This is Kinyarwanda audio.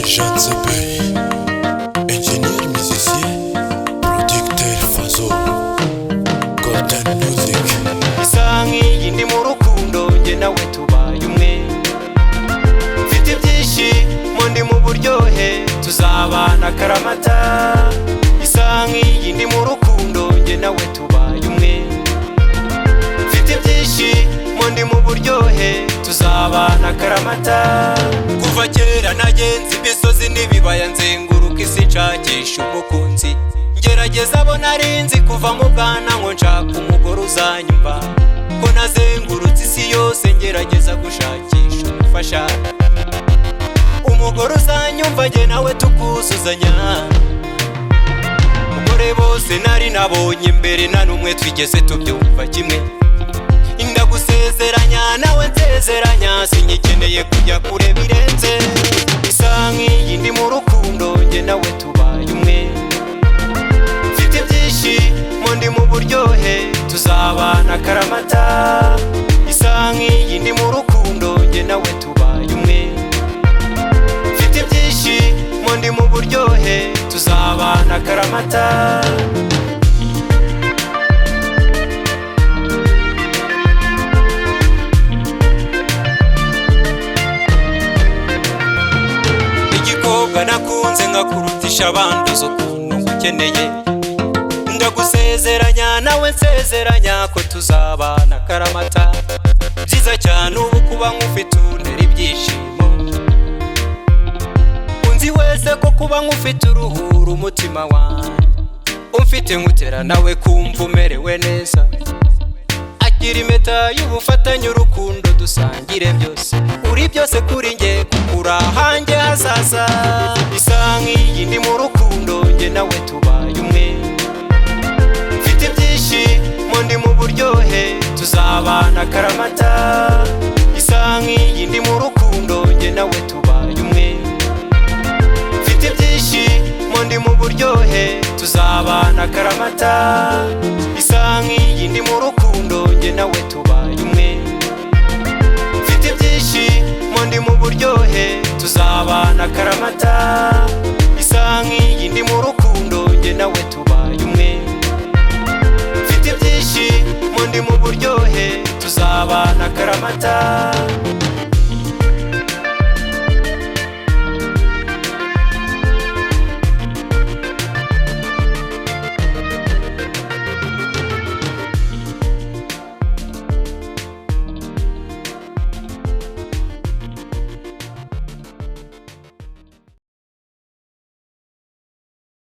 Jean Zebey, ingénieur musicien, producteur Fazo, Golden Music. Isa nk'iyi ndi mu rukundo njye nawe tubaye umwe, mfite ibyishimo ndi mu buryohe tuzabana akaramata. Isa nk'iyi ndi mu rukundo njye nawe tubaye umwe, mfite ibyishimo ndi mu buryohe tuzabana akaramata. Kuva kera nagenze imisozi n'ibibaya nzenguruka isi nshakisha umukunzi, ngerageza abo narinzi kuva mu bwana ngo nshaka umugore uzanyumva, ko nazengurutse isi yose ngerageza gushakisha umufasha, umugore uzanyumva njye nawe tukuzuzanya. Umugore bose nari nabonye mbere nta n'umwe twigeze tubyumva kimwe, ndagusezeranya nawe nsezeranya sinyikeneye kujya kure birenze. Isa nk'iyi ndi mu rukundo njye nawe tubaye umwe, mfite ibyishimo ndi mu buryohe tuzabana akaramata. Isa nk'iyi ndi mu rukundo njye nawe tubaye umwe, mfite ibyishimo ndi mu buryohe tuzabana akaramata. Nakunze ngakurutisha abandi uzi ukuntu ngukeneye, ndagusezeranya nawe nsezeranya ko tuzabana akaramata. Byiza cyane ubu kuba nkufite untera ibyishimo, unzi wese ko kuba nkufite uruhura umutima wanjye, umfite nkutera nawe kumva umerewe neza. Agira impeta y'ubufatanye urukundo dusangire byose, uri byose kuri njye kukura hanjye hazaza. Isa nk'iyi ndi mu rukundo njye nawe tubaye umwe, mfite ibyishimo ndi mu buryohe tuzabana akaramata. Isa nk'iyi ndi mu rukundo njye nawe tubaye umwe, mfite ibyishimo ndi mu buryohe tuzabana akaramata. Isa nk'iyi ndi mu rukundo njye nawe tubaye umwe, mfite ibyishimo ndi mu buryohe tuzabana akaramata. Isa nk'iyi ndi mu rukundo njye nawe tubaye umwe, mfite ibyishimo ndi mu buryohe tuzabana akaramata.